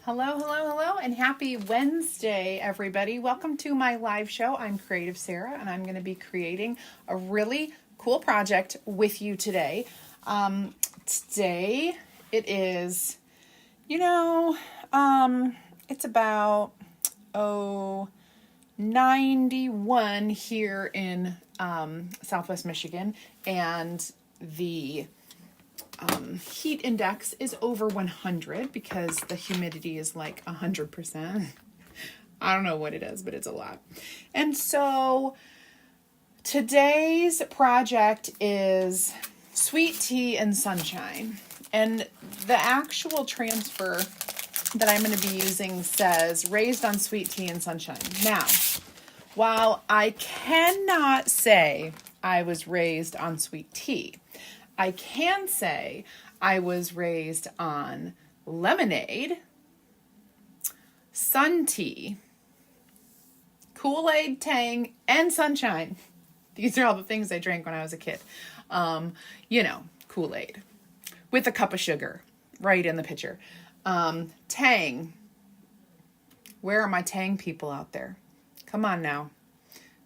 Hello, hello, hello, and happy Wednesday, everybody. Welcome to my live show. I'm Creative Sarah, and I'm going to be creating a really cool project with you today. Today, it is, it's about, 91 here in Southwest Michigan, and the heat index is over 100 because the humidity is like 100%. I don't know what it is, but it's a lot. And so today's project is sweet tea and sunshine. And the actual transfer that I'm going to be using says raised on sweet tea and sunshine. Now, while I cannot say I was raised on sweet tea, I can say I was raised on lemonade, sun tea, Kool-Aid, Tang, and sunshine. These are all the things I drank when I was a kid. Kool-Aid with a cup of sugar right in the pitcher. Tang. Where are my Tang people out there? Come on now.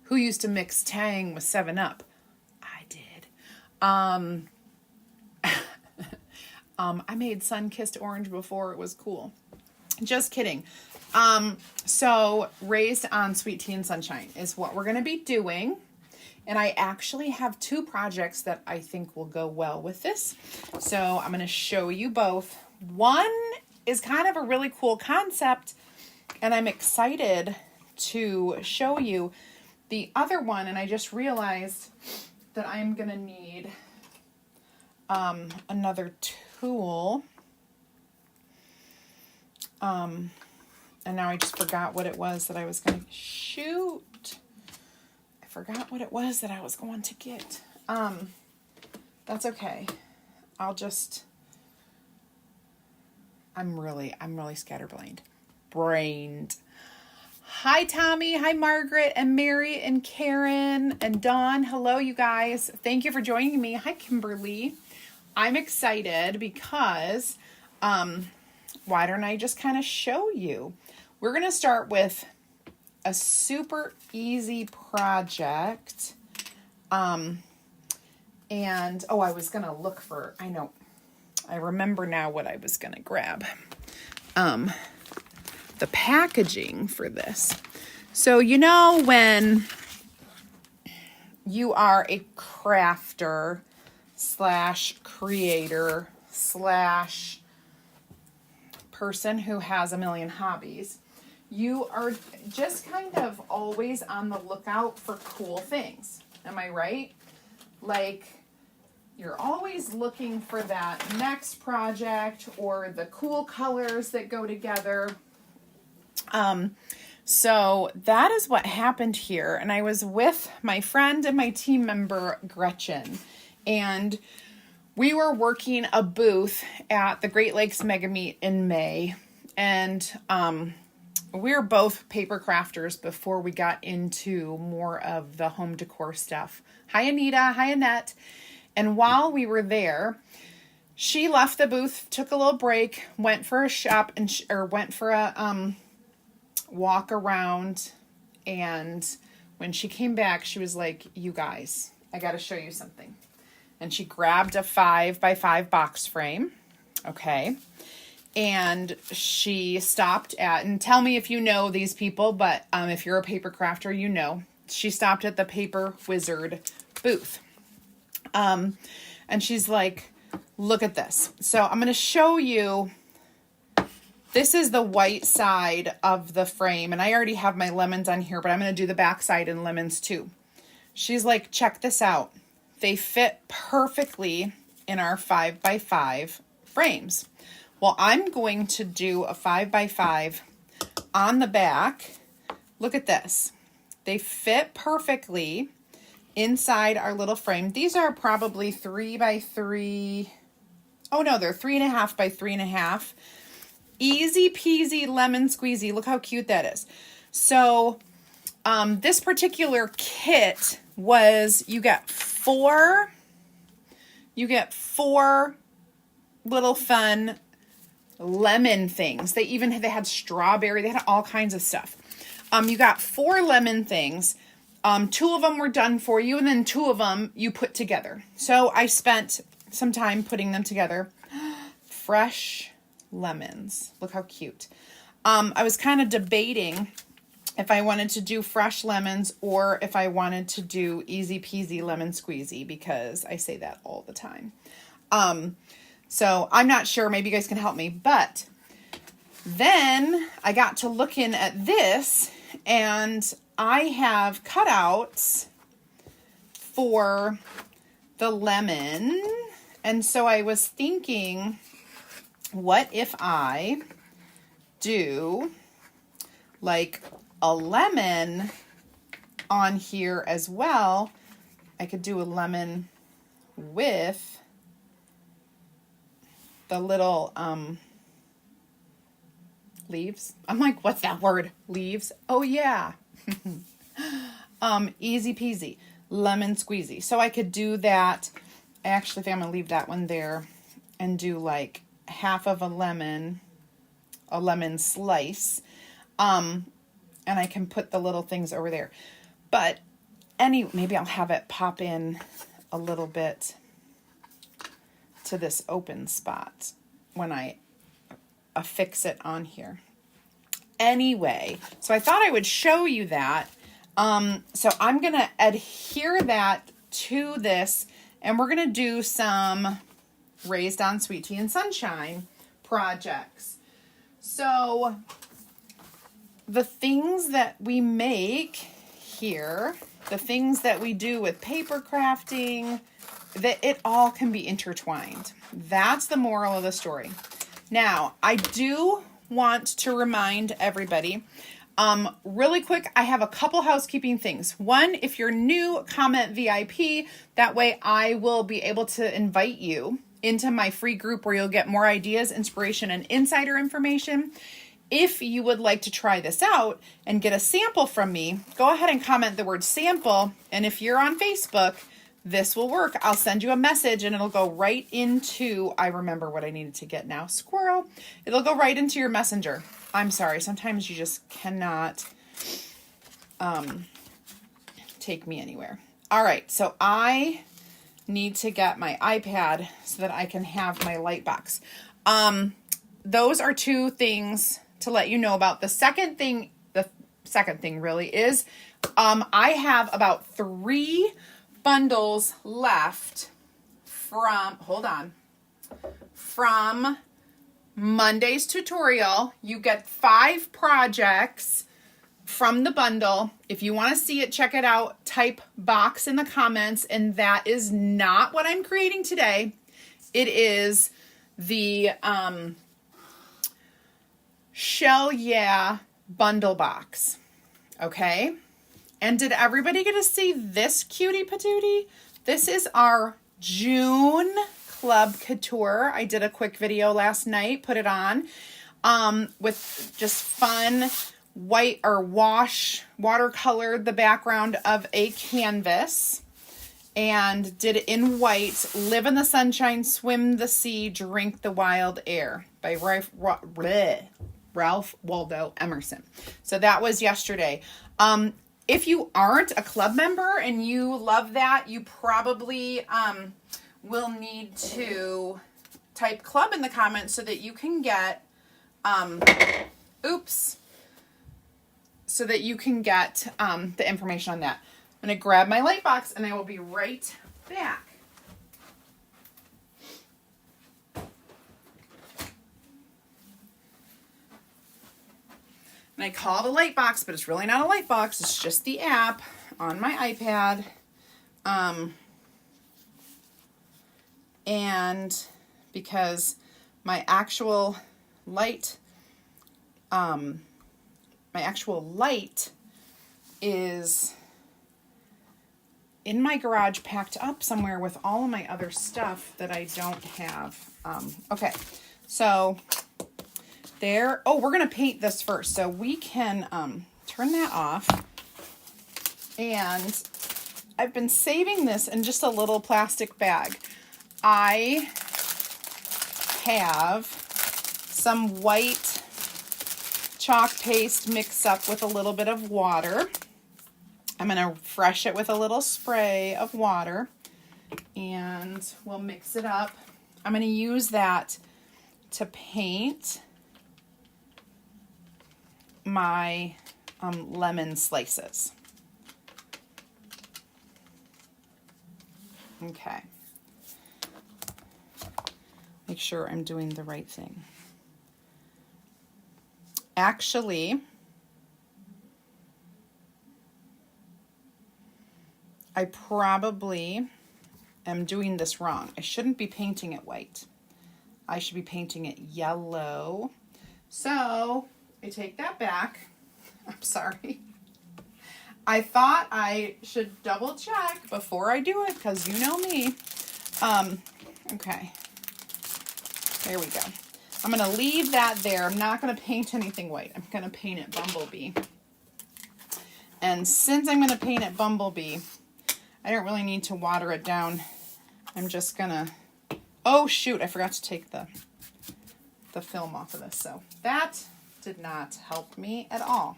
Who used to mix Tang with 7-Up? I did. I made sun-kissed orange before it was cool. Just kidding. So raised on sweet tea and sunshine is what we're going to be doing. And I actually have two projects that I think will go well with this. So I'm going to show you both. One is kind of a really cool concept, and I'm excited to show you the other one. And I just realized that I'm going to need another tool. And now I just forgot what it was that I was going to shoot. I forgot what it was that I was going to get. That's okay. I'm really brained. Hi, Tommy. Hi, Margaret and Mary and Karen and Dawn. Hello, you guys. Thank you for joining me. Hi, Kimberly. I'm excited because, why don't I just kind of show you? We're going to start with a super easy project. I was going to look for, I remember now what I was going to grab. The packaging for this. So, when you are a crafter / creator / person who has a million hobbies, you are just kind of always on the lookout for cool things. Am I right? Like, you're always looking for that next project or the cool colors that go together. So that is what happened here. And I was with my friend and my team member, Gretchen, and we were working a booth at the Great Lakes Mega Meet in May. And, we were both paper crafters before we got into more of the home decor stuff. Hi, Anita. Hi, Annette. And while we were there, she left the booth, took a little break, went for a shop went for a walk around. And when she came back, she was like, "You guys, I got to show you something." And she grabbed a 5x5 box frame. Okay. And she stopped at, and tell me if you know these people, but if you're a paper crafter, she stopped at the Paper Wizard booth. And she's like, "Look at this." So I'm going to show you, this is the white side of the frame, and I already have my lemons on here, but I'm going to do the back side in lemons too. She's like, "Check this out. They fit perfectly in our 5x5 frames." Well, I'm going to do a 5x5 on the back. Look at this. They fit perfectly inside our little frame. These are probably 3x3. Oh no, they're 3.5 by 3.5. Easy peasy lemon squeezy. Look how cute that is. So this particular kit was, you get four little fun lemon things. They had strawberry. They had all kinds of stuff. You got 4 lemon things. 2 of them were done for you, and then 2 of them you put together. So I spent some time putting them together. Fresh lemons. Look how cute. I was kind of debating if I wanted to do fresh lemons or if I wanted to do easy peasy lemon squeezy, because I say that all the time. So I'm not sure. Maybe you guys can help me. But then I got to looking at this, and I have cutouts for the lemon. And so I was thinking, what if I do like a lemon on here as well? I could do a lemon with the little leaves. I'm like, what's that word? Leaves? Oh yeah. Easy peasy, lemon squeezy. So I could do that. I actually think I'm gonna leave that one there and do like half of a lemon slice. And I can put the little things over there. But maybe I'll have it pop in a little bit to this open spot when I affix it on here. Anyway, so I thought I would show you that. So I'm going to adhere that to this, and we're going to do some Raised on Sweet Tea and Sunshine projects. So the things that we make here, the things that we do with paper crafting, that it all can be intertwined. That's the moral of the story. Now, I do want to remind everybody, really quick, I have a couple housekeeping things. One, if you're new, comment VIP. That way I will be able to invite you into my free group where you'll get more ideas, inspiration, and insider information. If you would like to try this out and get a sample from me, go ahead and comment the word sample. And if you're on Facebook, this will work. I'll send you a message and it'll go right into, I remember what I needed to get now, squirrel. It'll go right into your messenger. I'm sorry, sometimes you just cannot take me anywhere. All right, so I need to get my iPad so that I can have my light box. Those are 2 things to let you know about. The second thing really is, I have about 3 bundles left from Monday's tutorial. You get 5 projects from the bundle. If you want to see it, check it out. Type box in the comments. And that is not what I'm creating today. It is the Shell Yeah bundle box. Okay. And did everybody get to see this cutie patootie? This is our June Club Couture. I did a quick video last night, put it on, with just fun white or watercolored the background of a canvas, and did it in white. Live in the sunshine, swim the sea, drink the wild air by Ralph Waldo Emerson. So that was yesterday. If you aren't a club member and you love that, you probably will need to type club in the comments so that you can get, so that you can get the information on that. I'm going to grab my light box and I will be right back. And I call it a light box, but it's really not a light box. It's just the app on my iPad. And because my actual light is in my garage, packed up somewhere with all of my other stuff that I don't have. Okay, so there. Oh, we're going to paint this first. So we can turn that off. And I've been saving this in just a little plastic bag. I have some white chalk paste mixed up with a little bit of water. I'm going to fresh it with a little spray of water, and we'll mix it up. I'm going to use that to paint my lemon slices. Okay. Make sure I'm doing the right thing. Actually, I probably am doing this wrong. I shouldn't be painting it white. I should be painting it yellow. So I take that back. I'm sorry. I thought I should double check before I do it because you know me. Okay. There we go. I'm going to leave that there. I'm not going to paint anything white. I'm going to paint it Bumblebee. And since I'm going to paint it Bumblebee, I don't really need to water it down. I'm just going to... Oh, shoot. I forgot to take the film off of this. So that did not help me at all.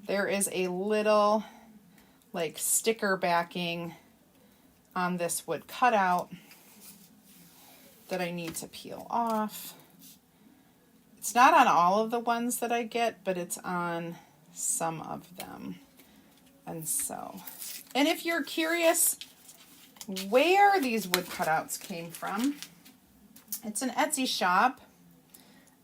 There is a little, like, sticker backing on this wood cutout that I need to peel off. It's not on all of the ones that I get, but it's on some of them. And if you're curious where these wood cutouts came from, it's an Etsy shop,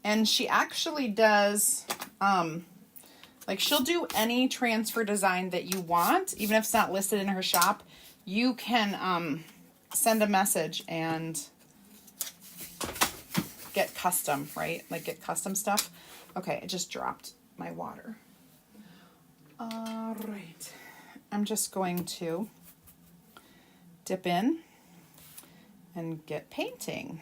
and she actually does, like, she'll do any transfer design that you want, even if it's not listed in her shop. You can send a message and get custom, right? Like, get custom stuff. Okay, I just dropped my water. All right. I'm just going to dip in and get painting.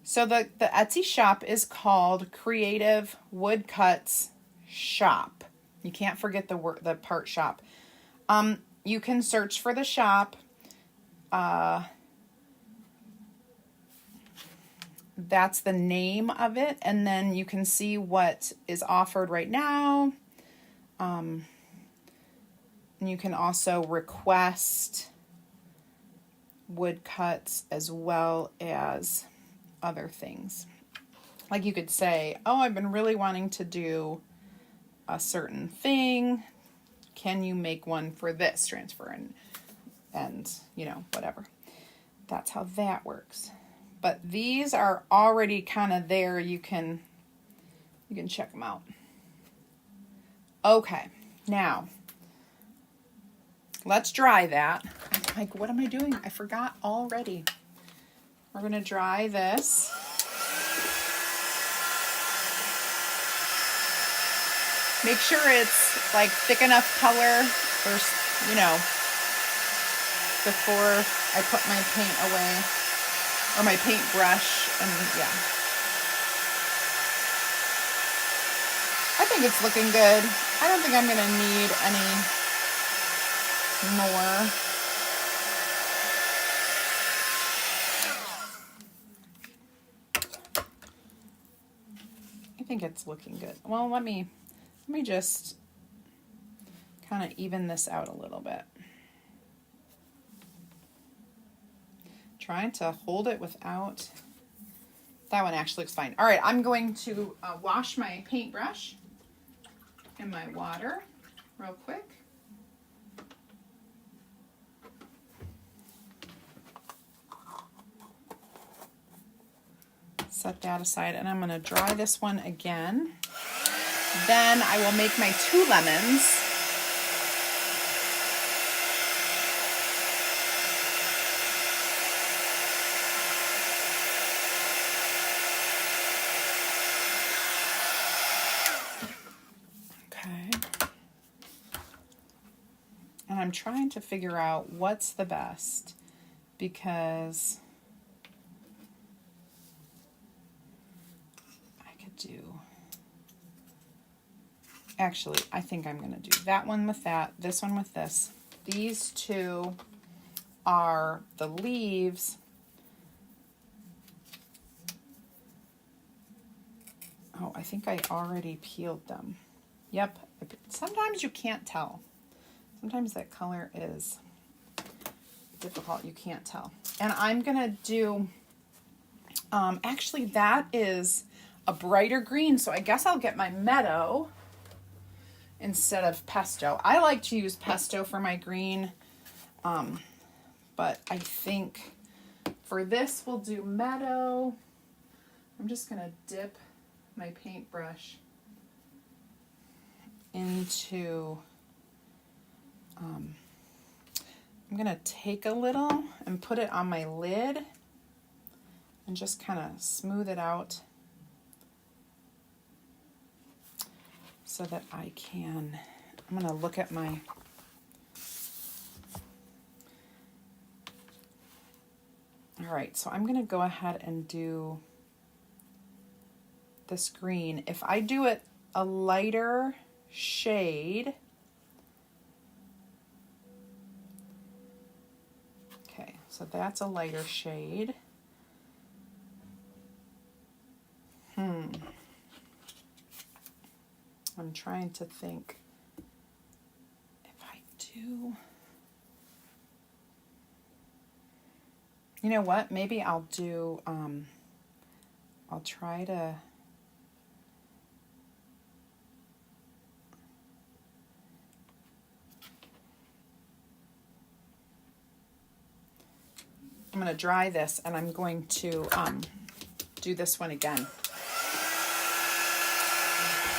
So the Etsy shop is called Creative Woodcuts Shop. You can't forget the part shop. You can search for the shop. That's the name of it, and then you can see what is offered right now. And you can also request woodcuts as well as other things. Like, you could say, oh, I've been really wanting to do a certain thing. Can you make one for this transfer? And you know, whatever. That's how that works. But these are already kind of there. You can check them out. Okay, now let's dry that. I'm like, what am I doing? I forgot already. We're going to dry this. Make sure it's like thick enough color for, you know, before I put my paint away. Or my paintbrush, and yeah. I think it's looking good. I don't think I'm going to need any more. I think it's looking good. Well, let me just kind of even this out a little bit. Trying to hold it without... That one actually looks fine. All right, I'm going to wash my paintbrush in my water real quick. Set that aside, and I'm going to dry this one again. Then I will make my 2 lemons. And I'm trying to figure out what's the best, because I could do... Actually, I think I'm going to do that one with that, this one with this. These two are the leaves. Oh, I think I already peeled them. Yep. Sometimes you can't tell. Sometimes that color is difficult. You can't tell. And I'm going to do, actually that is a brighter green. So I guess I'll get my meadow instead of pesto. I like to use pesto for my green. But I think for this we'll do meadow. I'm just going to dip my paintbrush into, I'm going to take a little and put it on my lid and just kind of smooth it out so that I can, I'm going to look at my, all right, so I'm going to go ahead and do this green. If I do it a lighter shade, okay, so that's a lighter shade. I'm trying to think if I do, you know what, maybe I'll do, I'll try to, I'm going to dry this and I'm going to do this one again.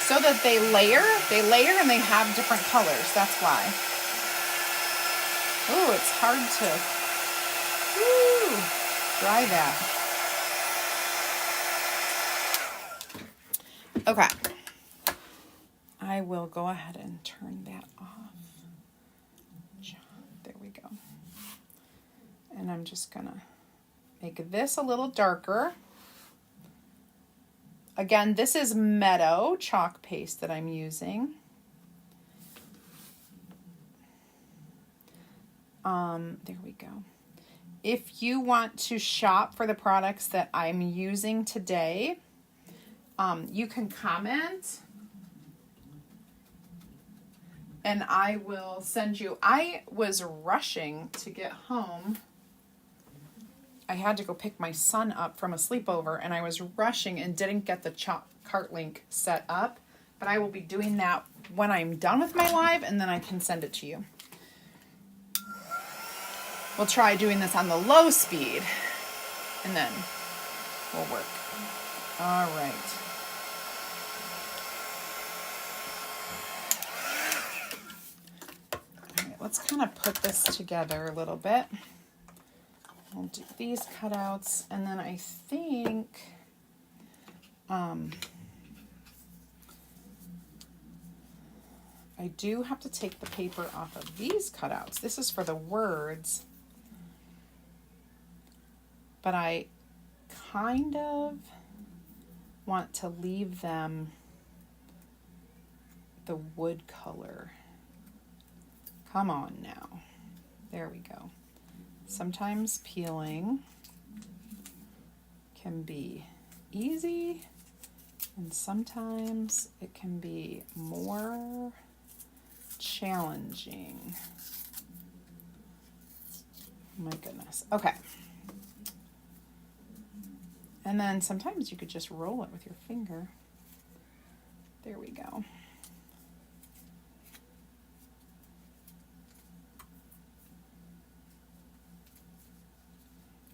So that they layer and they have different colors. That's why. Oh, it's hard to dry that. Okay. I will go ahead and turn that off. There we go. And I'm just gonna make this a little darker. Again, this is Meadow chalk paste that I'm using. There we go. If you want to shop for the products that I'm using today, you can comment and I will send you. I was rushing to get home. I had to go pick my son up from a sleepover and I was rushing and didn't get the cart link set up, but I will be doing that when I'm done with my live and then I can send it to you. We'll try doing this on the low speed and then we'll work. All right. All right, let's kind of put this together a little bit. I'll do these cutouts, and then I think I do have to take the paper off of these cutouts. This is for the words, but I kind of want to leave them the wood color. Come on now. There we go. Sometimes peeling can be easy and sometimes it can be more challenging. My goodness. Okay. And then sometimes you could just roll it with your finger. There we go.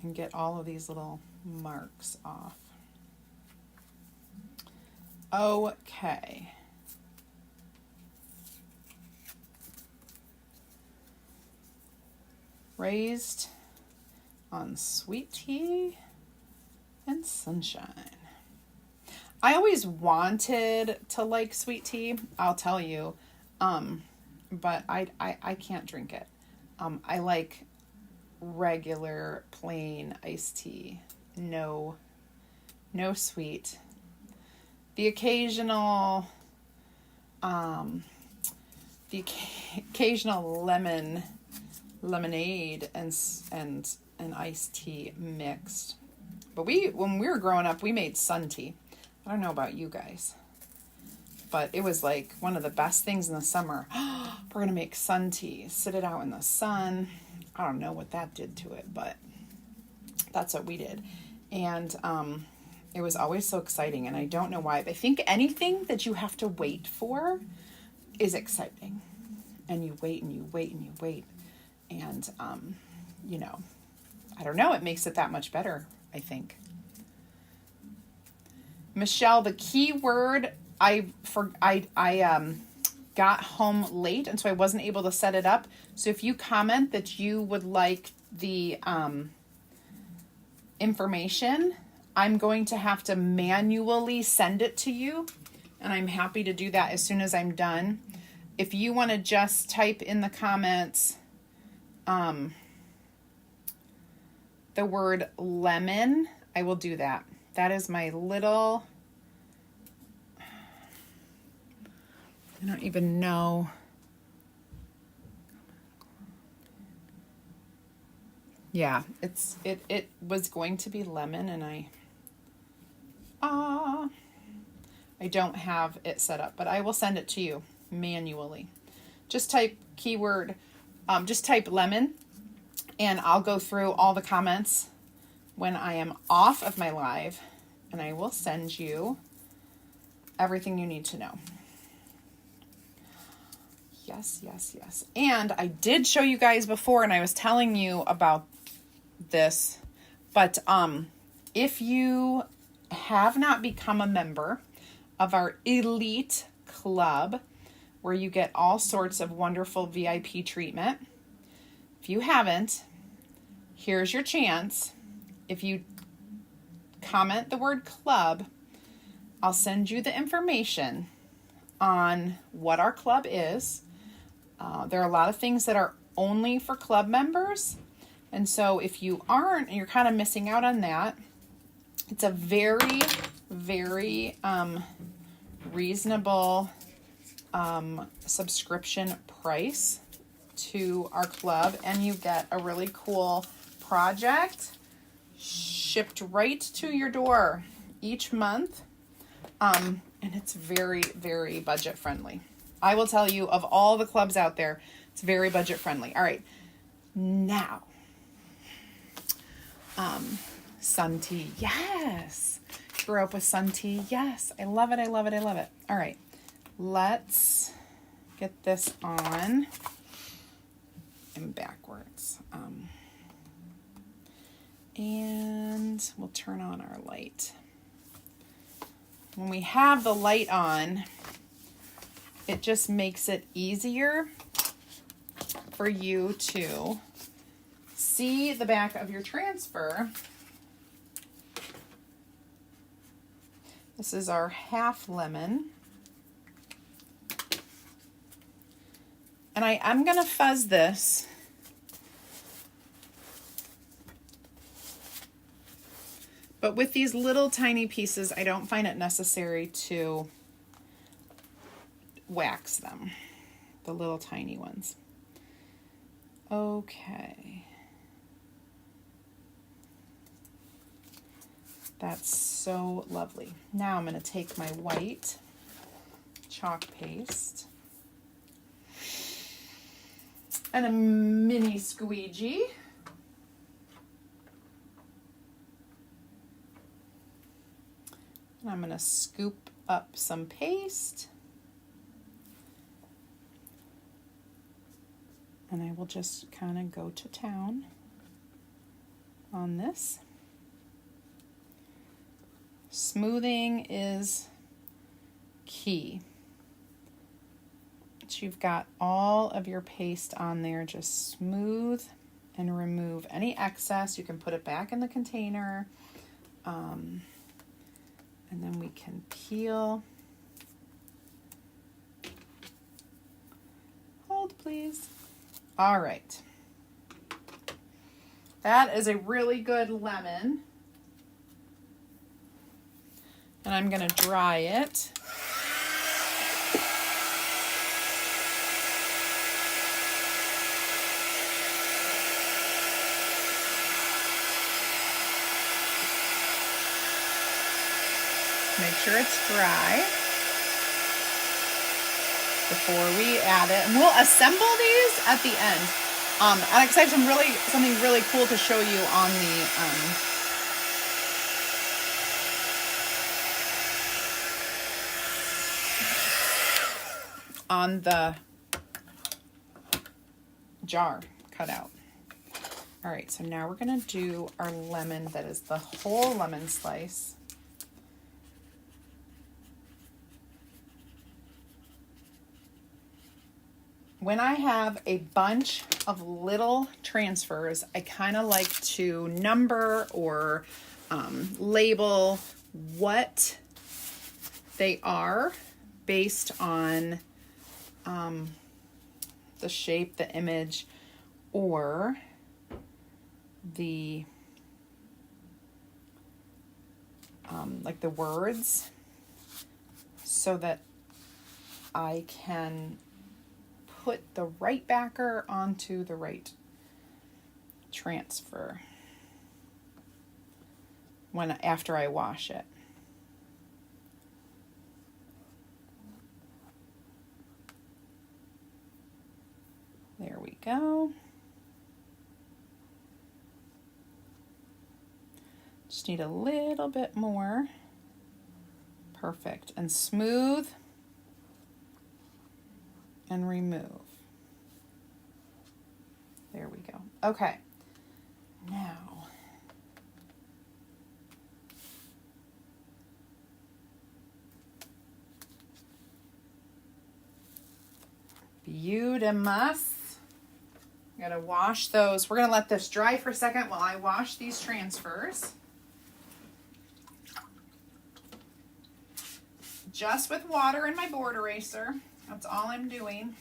And get all of these little marks off. Okay. Raised on Sweet Tea and Sunshine. I always wanted to like sweet tea, I'll tell you, but I can't drink it. I like regular plain iced tea, no sweet. The occasional lemonade and iced tea mixed. But when we were growing up, we made sun tea. I don't know about you guys, but it was like one of the best things in the summer. We're going to make sun tea, sit it out in the sun. I don't know what that did to it, but that's what we did. And it was always so exciting, and I don't know why, but I think anything that you have to wait for is exciting. And you wait and you wait and you wait. And, you know, I don't know, it makes it that much better, I think. Michelle, the key word, I got home late, and so I wasn't able to set it up. So if you comment that you would like the information, I'm going to have to manually send it to you, and I'm happy to do that as soon as I'm done. If you want to just type in the comments the word lemon, I will do that. That is my little, I don't even know. Yeah, it was going to be lemon, and I don't have it set up, but I will send it to you manually. Just type keyword, just type lemon, and I'll go through all the comments when I am off of my live, and I will send you everything you need to know. Yes, yes, yes. And I did show you guys before, and I was telling you about this, but if you have not become a member of our elite club, where you get all sorts of wonderful VIP treatment, if you haven't, here's your chance. If you comment the word club, I'll send you the information on what our club is. There are a lot of things that are only for club members. And so if you aren't, and you're kind of missing out on that, it's a very, very reasonable subscription price to our club, and you get a really cool project shipped right to your door each month. And it's very, very budget friendly. I will tell you, of all the clubs out there, it's very budget friendly. All right, now, sun tea. Yes. Grew up with sun tea. Yes. I love it. I love it. I love it. All right. Let's get this on and backwards. And we'll turn on our light. When we have the light on, it just makes it easier for you to see the back of your transfer. This is our half lemon. And I'm going to fuzz this. But with these little tiny pieces, I don't find it necessary to wax them, the little tiny ones. Okay. That's so lovely. Now I'm going to take my white chalk paste and a mini squeegee. And I'm going to scoop up some paste. And I will just kind of go to town on this. Smoothing is key. So you've got all of your paste on there. Just smooth and remove any excess. You can put it back in the container. And then we can peel. Hold, please. All right. That is a really good lemon. And I'm going to dry it. Make sure it's dry before we add it. And we'll assemble these at the end. Alex, I have something really cool to show you on the jar cutout. All right, so now we're gonna do our lemon that is the whole lemon slice. When I have a bunch of little transfers, I kind of like to number or label what they are based on the shape, the image, or the like the words, so that I can put the right backer onto the right transfer after I wash it. There we go. Just need a little bit more. Perfect. And smooth and remove. There we go. Okay. Now, beautimous. I gotta wash those. We're gonna let this dry for a second while I wash these transfers. Just with water and my board eraser. That's all I'm doing.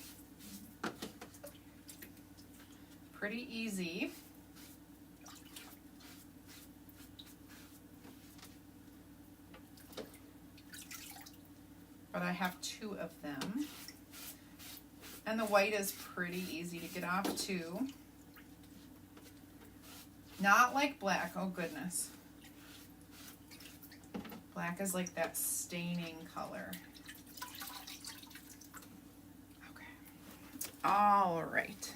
Pretty easy. But I have 2 of them. And the white is pretty easy to get off too. Not like black, oh goodness. Black is like that staining color. Okay. All right.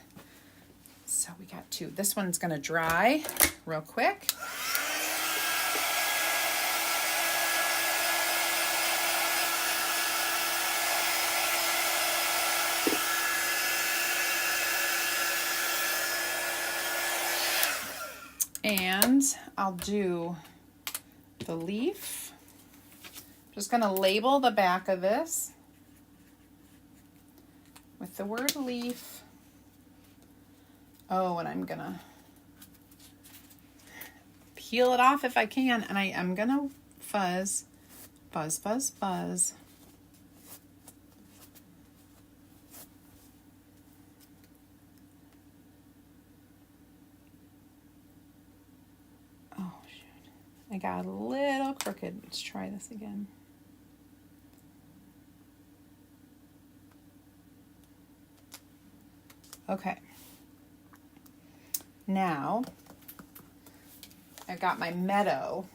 So we got 2. This one's gonna dry real quick. And I'll do the leaf. Just gonna label the back of this with the word leaf. Oh, and I'm gonna peel it off if I can, and I am gonna fuzz, buzz, buzz, buzz. Oh, shoot. I got a little crooked. Let's try this again. Okay. Now, I got my Meadow,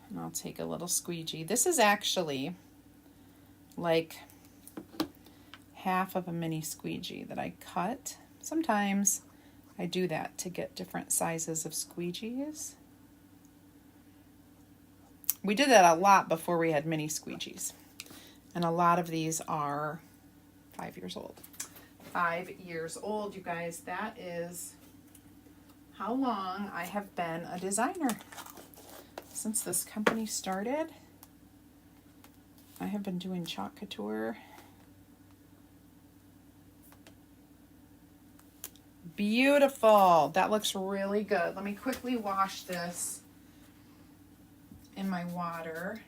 and I'll take a little squeegee. This is actually like half of a mini squeegee that I cut. Sometimes I do that to get different sizes of squeegees. We did that a lot before we had mini squeegees, and a lot of these are 5 years old. 5 years old, you guys. That is how long I have been a designer. Since this company started, I have been doing chalk couture. Beautiful. That looks really good. Let me quickly wash this in my water.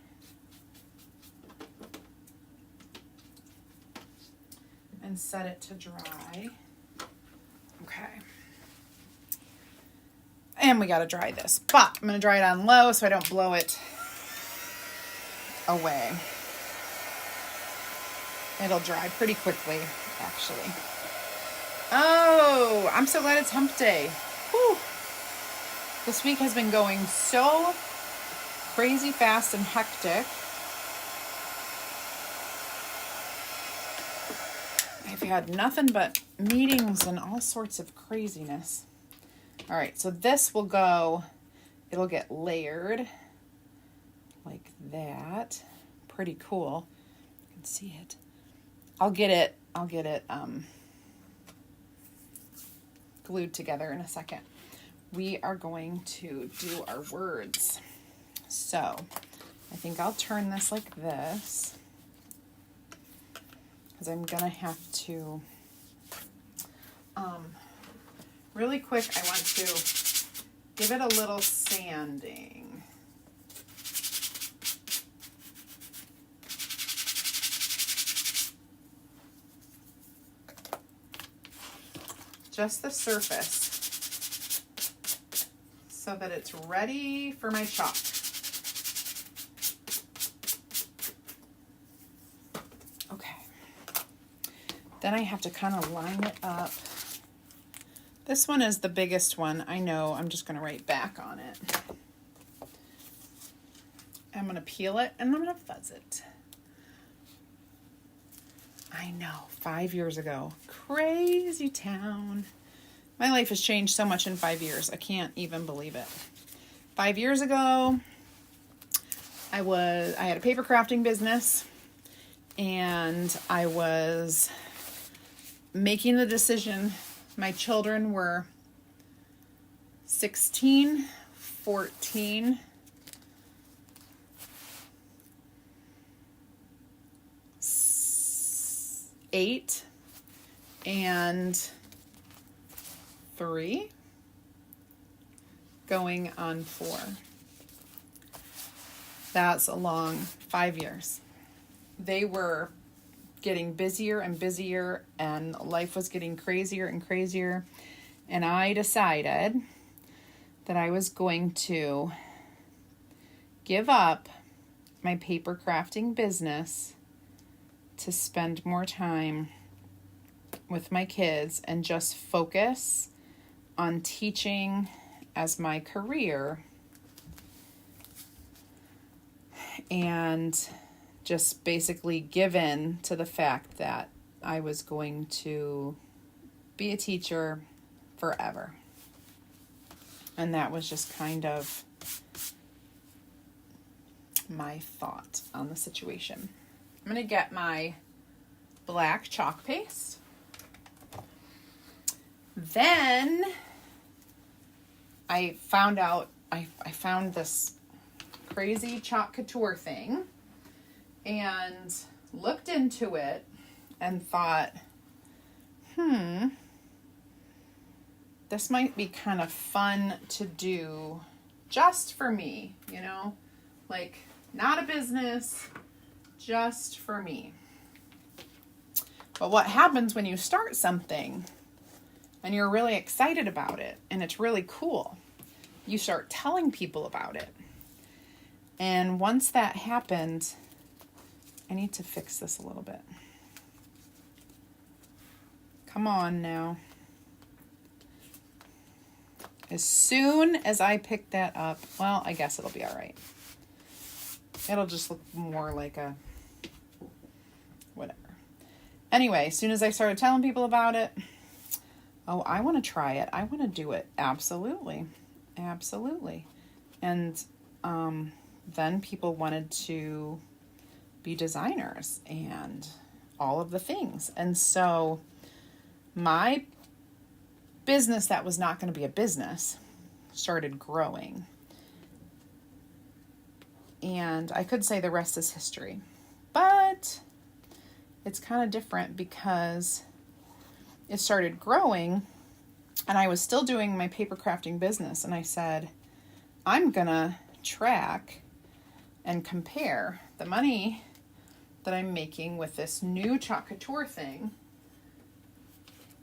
And set it to dry. Okay. And we gotta dry this, but I'm gonna dry it on low so I don't blow it away. It'll dry pretty quickly, actually. Oh, I'm so glad it's hump day. Whew. This week has been going so crazy fast and hectic. I've had nothing but meetings and all sorts of craziness. All right, so this will go, it'll get layered like that. Pretty cool. You can see it. I'll get it glued together in a second. We are going to do our words. So I think I'll turn this like this, because I'm gonna have to, really quick, I want to give it a little sanding. Just the surface, so that it's ready for my chalk. Okay. Then I have to kind of line it up. This one is the biggest one. I know, I'm just going to write back on it. I'm going to peel it and I'm going to fuzz it. I know, 5 years ago. Crazy town. My life has changed so much in 5 years. I can't even believe it. 5 years ago, I had a paper crafting business, and I was making the decision. My children were 16, 14, 8, and 3, going on 4. That's a long 5 years. They were getting busier and busier, and life was getting crazier and crazier. And I decided that I was going to give up my paper crafting business to spend more time with my kids and just focus on teaching as my career, and just basically give in to the fact that I was going to be a teacher forever. And that was just kind of my thought on the situation. I'm going to get my black chalk paste. Then I found out, I found this crazy chalk couture thing and looked into it and thought, this might be kind of fun to do just for me, you know, like not a business, just for me. But what happens when you start something and you're really excited about it and it's really cool? You start telling people about it. And once that happened, I need to fix this a little bit. Come on now. As soon as I pick that up, well, I guess it'll be all right. It'll just look more like a whatever. Anyway, as soon as I started telling people about it, oh, I want to try it. I want to do it. Absolutely. Absolutely. And then people wanted to be designers and all of the things. And so my business that was not going to be a business started growing. And I could say the rest is history. But it's kind of different because it started growing and I was still doing my paper crafting business. And I said, I'm going to track and compare the money that I'm making with this new chalk couture thing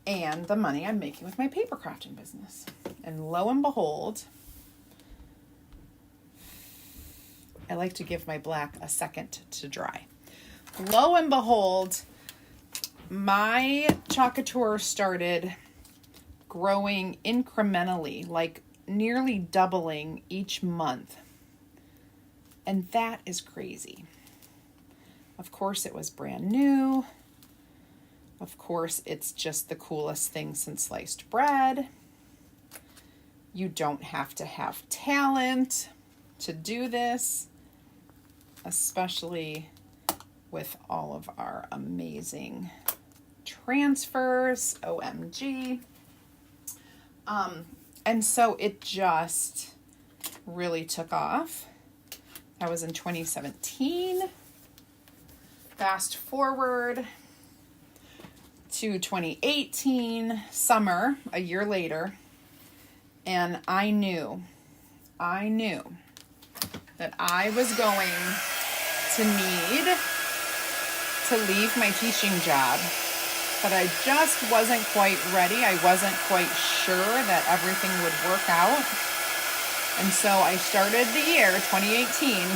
and the money I'm making with my paper crafting business. And lo and behold, I like to give my black a second to dry. Lo and behold, my chalk couture started growing incrementally, like nearly doubling each month. And that is crazy. Of course, it was brand new. Of course, it's just the coolest thing since sliced bread. You don't have to have talent to do this, especially with all of our amazing transfers. OMG. And so it just really took off. That was in 2017. Fast forward to 2018, summer, a year later, and I knew that I was going to need to leave my teaching job, but I just wasn't quite ready. I wasn't quite sure that everything would work out. And so I started the year 2018,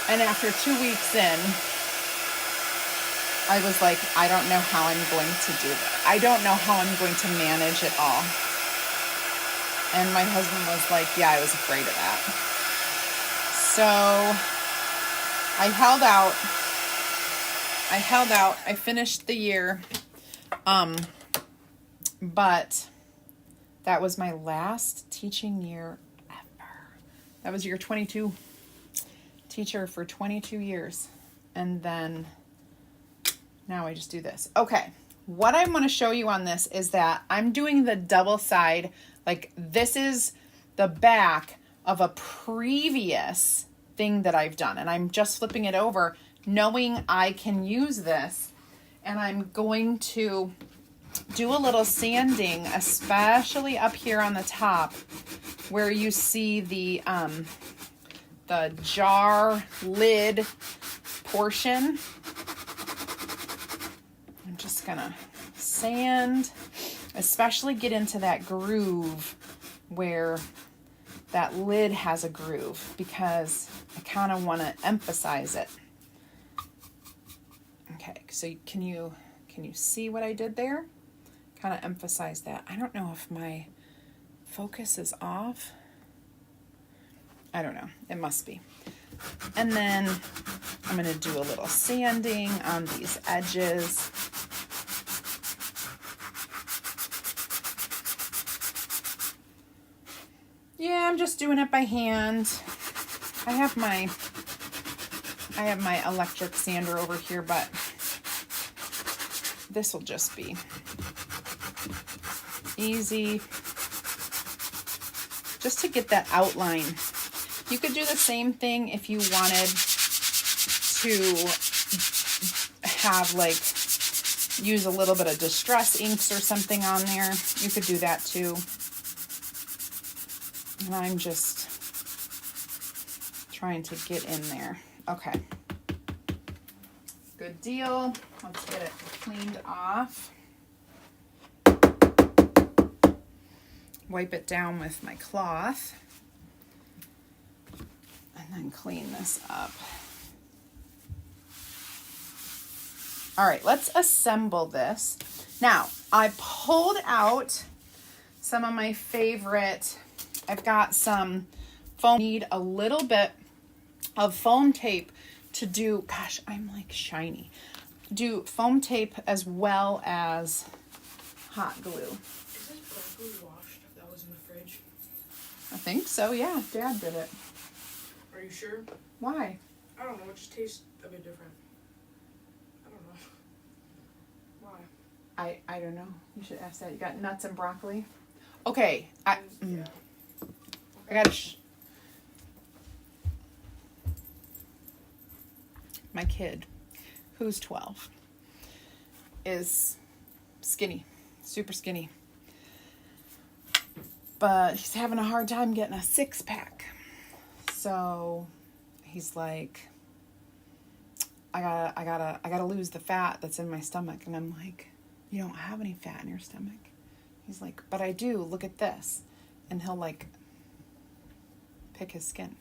and after 2 weeks in, I was like, I don't know how I'm going to do that. I don't know how I'm going to manage it all. And my husband was like, yeah, I was afraid of that. So I held out. I finished the year. But that was my last teaching year ever. That was year 22. Teacher for 22 years. And then now I just do this. Okay. What I want to show you on this is that I'm doing the double side. Like, this is the back of a previous thing that I've done. And I'm just flipping it over, knowing I can use this. And I'm going to do a little sanding, especially up here on the top where you see the jar lid portion. I'm just gonna sand, especially get into that groove where that lid has a groove, because I kind of want to emphasize it. Okay, so can you see what I did there? Kind of emphasize that. I don't know if my focus is off. I don't know. It must be. And then I'm going to do a little sanding on these edges. Yeah, I'm just doing it by hand. I have my electric sander over here, but this will just be easy just to get that outline. You could do the same thing if you wanted to have, like, use a little bit of distress inks or something on there. You could do that too. And I'm just trying to get in there. Okay. Good deal. Let's get it cleaned off. Wipe it down with my cloth. And then clean this up. All right, let's assemble this. Now, I pulled out some of my favorite. I've got some foam. Need a little bit of foam tape to do, gosh, I'm like shiny. Do foam tape as well as hot glue. Is this broccoli washed? That was in the fridge. I think so, yeah. Dad did it. Are you sure? Why? I don't know. It just tastes a bit different. I don't know. Why? I don't know. You should ask that. You got nuts and broccoli? Okay. I got my kid, who's 12, is skinny, super skinny. But he's having a hard time getting a 6-pack. So he's like, I gotta lose the fat that's in my stomach. And I'm like, you don't have any fat in your stomach. He's like, but I do. Look at this. And he'll like pick his skin.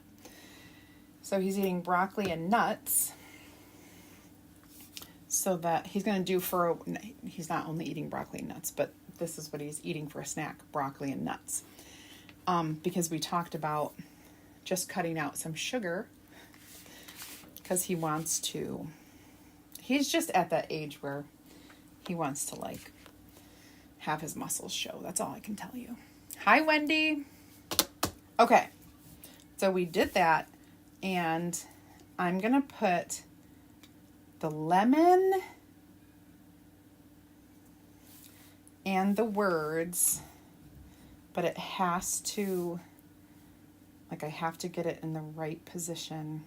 So he's eating broccoli and nuts. So that he's going to do he's not only eating broccoli and nuts, but this is what he's eating for a snack, broccoli and nuts. Because we talked about just cutting out some sugar because he's just at that age where he wants to like have his muscles show. That's all I can tell you. Hi, Wendy. Okay, so we did that, and I'm gonna put the lemon and the words, but it has to, like, I have to get it in the right position.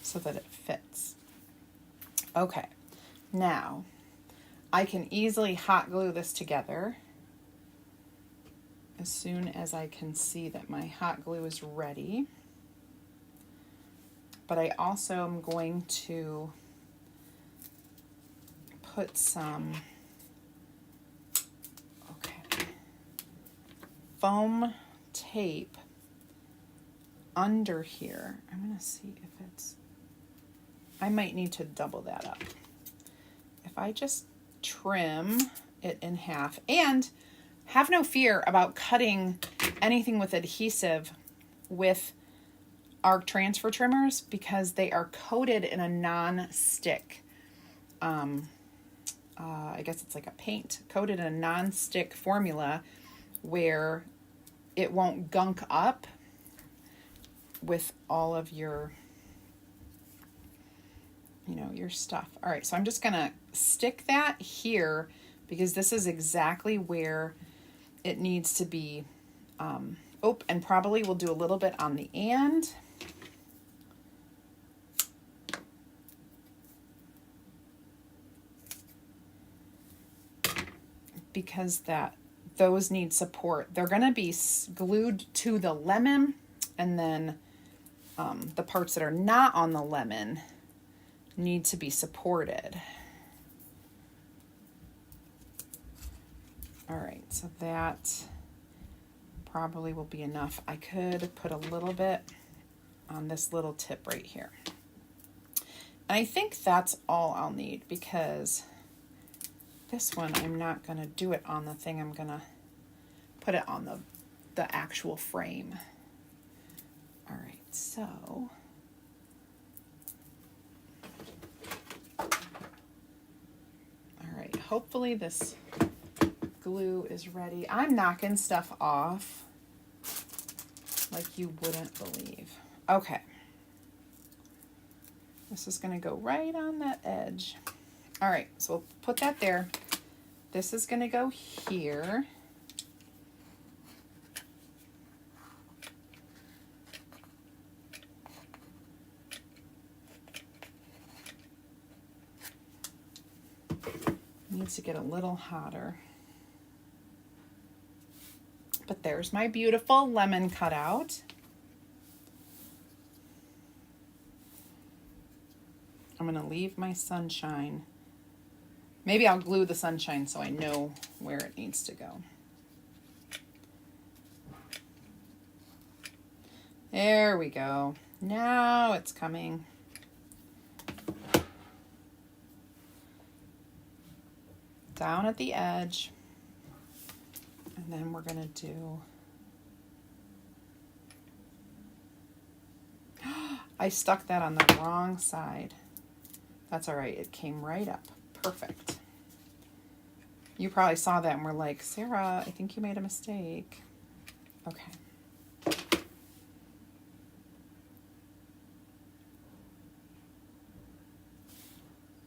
So that it fits. Okay, now I can easily hot glue this together as soon as I can see that my hot glue is ready. But I also am going to put some foam tape under here. I'm going to see if it's, I might need to double that up. If I just trim it in half, and have no fear about cutting anything with adhesive with arc transfer trimmers, because they are coated in a non-stick, I guess it's like a paint, coated in a non-stick formula where it won't gunk up with all of your, your stuff. All right, so I'm just gonna stick that here because this is exactly where it needs to be. And probably we'll do a little bit on the and. Because those need support. They're gonna be glued to the lemon, and then the parts that are not on the lemon need to be supported. All right, so that probably will be enough. I could put a little bit on this little tip right here. And I think that's all I'll need, because this one I'm not gonna do it on the thing. I'm gonna put it on the actual frame. All right, so hopefully this glue is ready. I'm knocking stuff off like you wouldn't believe. Okay. This is gonna go right on that edge. All right, so we'll put that there. This is gonna go here. Needs to get a little hotter. But there's my beautiful lemon cutout. I'm gonna leave my sunshine. Maybe I'll glue the sunshine so I know where it needs to go. There we go. Now it's coming. Down at the edge. And then we're gonna do, I stuck that on the wrong side. That's all right, it came right up. Perfect. You probably saw that and were like, Sarah, I think you made a mistake. Okay.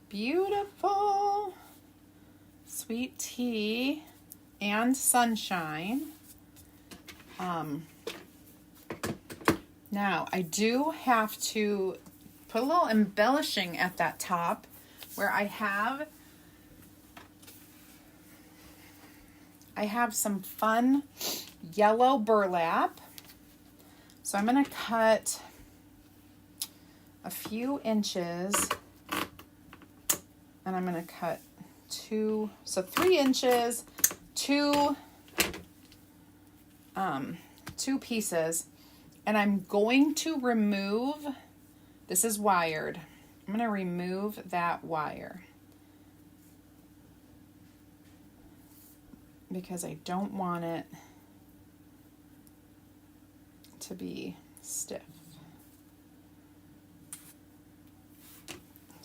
Beautiful. Sweet tea and sunshine. Now I do have to put a little embellishing at that top where I have some fun yellow burlap. So I'm going to cut a few inches, and I'm going to cut 3 inches, two pieces, and I'm going to remove, this is wired, I'm going to remove that wire because I don't want it to be stiff.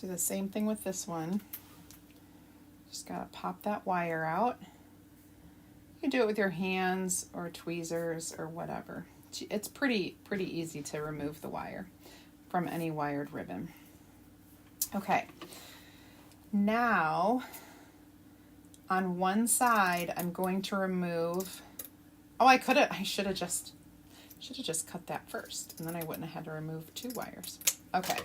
Do the same thing with this one. Just gotta pop that wire out. You can do it with your hands or tweezers or whatever. It's pretty easy to remove the wire from any wired ribbon. Okay, now on one side I'm going to remove, I should have just cut that first, and then I wouldn't have had to remove 2 wires. Okay,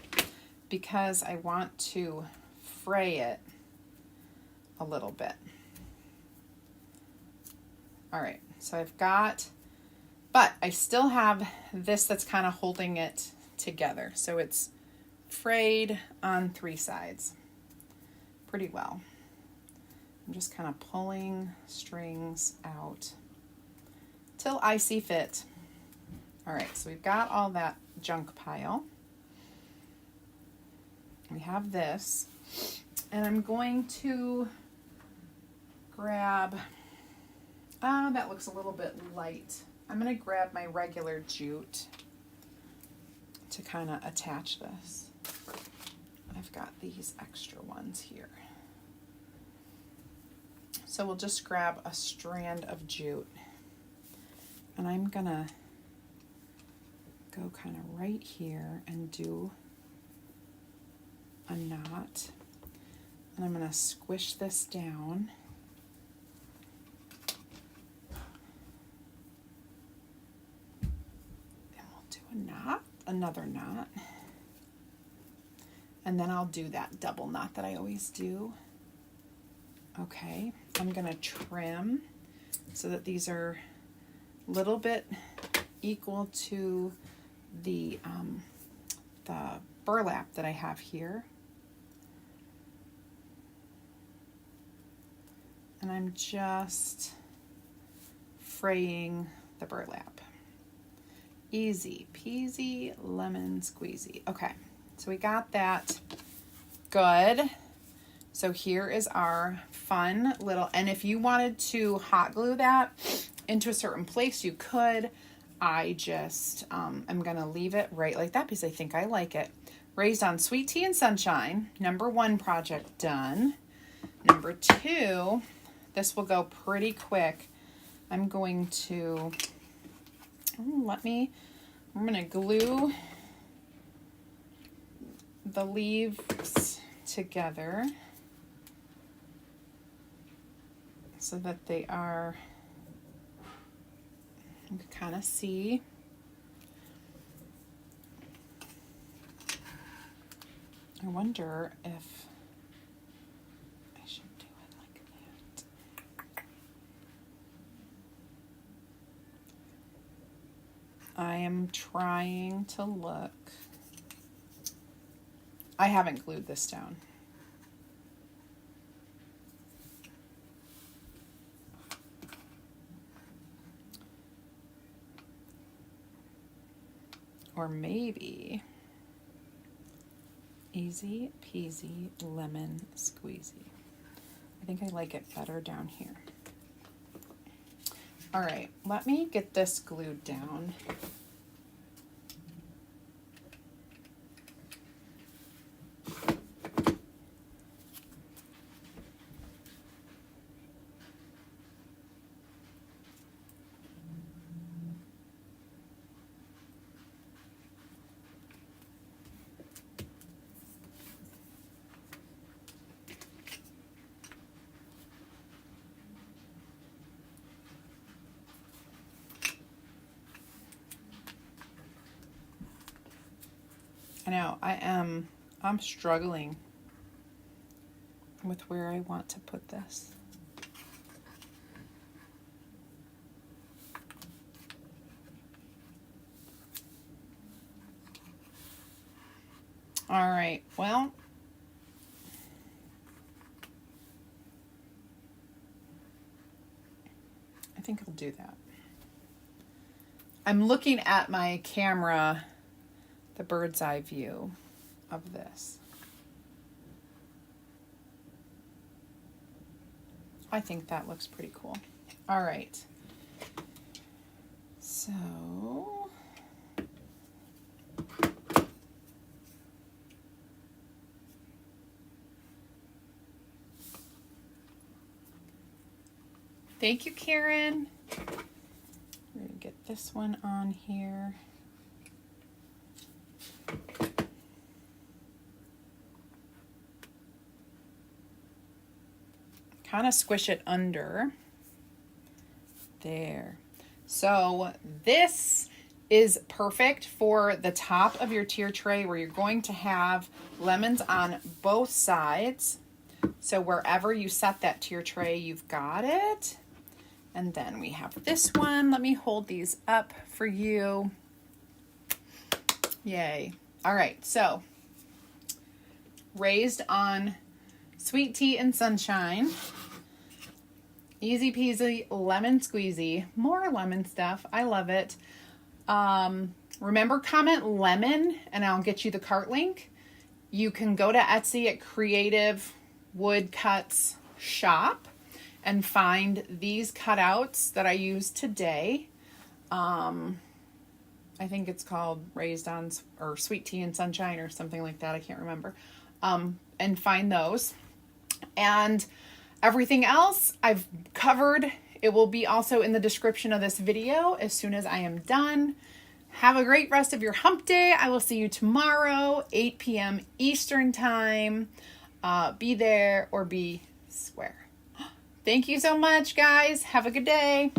because I want to fray it a little bit. All right, so I've got, but I still have this that's kind of holding it together. So it's frayed on 3 sides pretty well. I'm just kind of pulling strings out till I see fit. All right, so we've got all that junk pile. We have this, and I'm going to grab, that looks a little bit light. I'm going to grab my regular jute to kind of attach this. I've got these extra ones here. So we'll just grab a strand of jute, and I'm going to go kind of right here and do a knot, and I'm going to squish this down. And we'll do a knot, another knot, and then I'll do that double knot that I always do. Okay, I'm going to trim so that these are a little bit equal to the burlap that I have here. And I'm just fraying the burlap. Easy peasy lemon squeezy. Okay, so we got that good. So here is our fun little, and if you wanted to hot glue that into a certain place, you could. I just, I'm gonna leave it right like that because I think I like it. Raised on Sweet Tea and Sunshine, number 1 project done. Number 2, this will go pretty quick. I'm going to, I'm gonna glue the leaves together so that they are, you can kind of see. I wonder if I should do it like that. I am trying to look. I haven't glued this down. Or maybe easy peasy lemon squeezy. I think I like it better down here. All right, let me get this glued down. I know, I'm struggling with where I want to put this. All right, well, I think I'll do that. I'm looking at my camera, the bird's eye view of this. I think that looks pretty cool. All right. So thank you, Karen. We're going to get this one on here. Kind of squish it under. There. So this is perfect for the top of your tier tray where you're going to have lemons on both sides. So wherever you set that tier tray, you've got it. And then we have this one. Let me hold these up for you. Yay. All right, so raised on sweet tea and sunshine. Easy peasy, lemon squeezy. More lemon stuff. I love it. Remember, comment lemon and I'll get you the cart link. You can go to Etsy at Creative Woodcuts Shop and find these cutouts that I used today. I think it's called Raised on or Sweet Tea and Sunshine or something like that. I can't remember. And find those. And everything else I've covered. It will be also in the description of this video as soon as I am done. Have a great rest of your hump day. I will see you tomorrow, 8 p.m. Eastern time. Be there or be square. Thank you so much, guys. Have a good day.